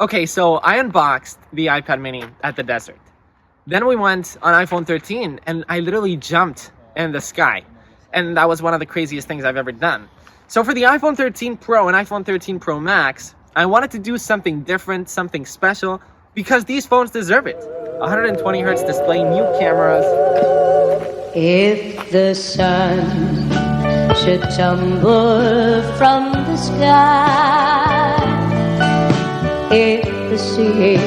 Okay, so I unboxed the iPad mini at the desert. Then we went on iPhone 13 and I literally jumped in the sky. And that was one of the craziest things I've ever done. So for the iPhone 13 Pro and iPhone 13 Pro Max, I wanted to do something different, something special, because these phones deserve it. 120 hertz display, new cameras. If the sun should tumble from the sky, if the sea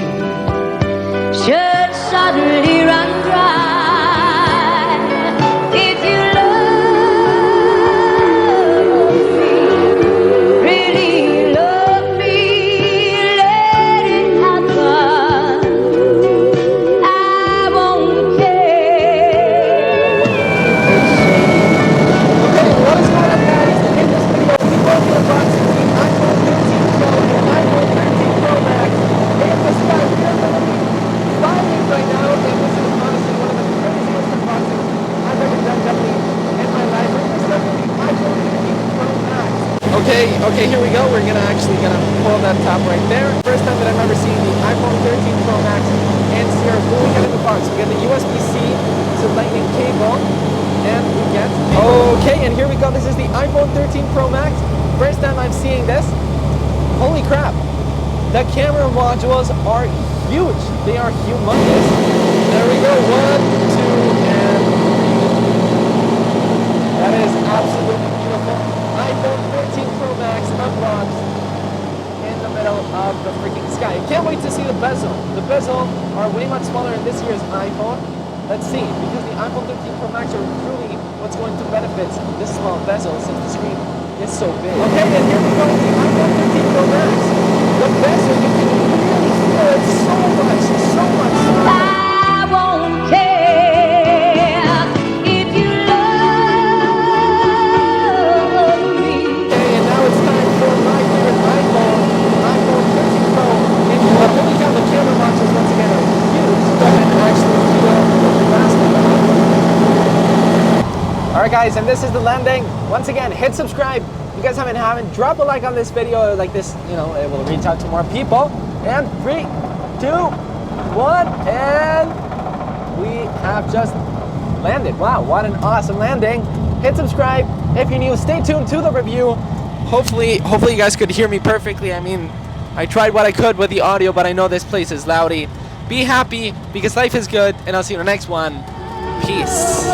should suddenly run dry, if you love me, really love me, let it happen. I won't care. Okay, what is going on, guys? In this video, we will be unboxing the iPhone 13 Pro and iPhone 13 Pro Max. In the sky, we are going to be flying right now, and this is honestly one of the craziest unboxings I've ever done, definitely in my life. We're going to start with the iPhone 13 Pro Max. Okay, here we go. We're gonna pull that top right there. First time that I've ever seen the iPhone 13 Pro Max and see what we got in the box. We got the USB-C to Lightning cable, and we get okay. And here we go. This is the iPhone 13 Pro Max. First time I'm seeing this. Holy crap! The camera modules are huge. They are humongous. There we go. 1, 2, and 3. That is absolutely beautiful. iPhone 13 Pro Max unboxed in the middle of the freaking sky. Can't wait to see the bezel. The bezel are way much smaller in this year's iPhone. Let's see, because the iPhone 13 Pro Max are truly what's going to benefit this small bezel since the screen is so big. Okay, and here we go with the iPhone 13 Pro Max. The bezel, you can really feel it so much smaller. I won't care if you love me. Okay, and now it's time for my favorite iPhone, iPhone 13 Pro. And holy cow, the camera modules once again are huge. Go ahead and actually feel the faster. Alright guys, and this is the landing. Once again, hit subscribe. If you guys haven't, drop a like on this video. Like this, it will reach out to more people. And 3, 2, 1, and we have just landed. Wow, what an awesome landing. Hit subscribe if you're new. Stay tuned to the review. Hopefully you guys could hear me perfectly. I mean, I tried what I could with the audio, but I know this place is loudy. Be happy, because life is good, and I'll see you in the next one. Peace.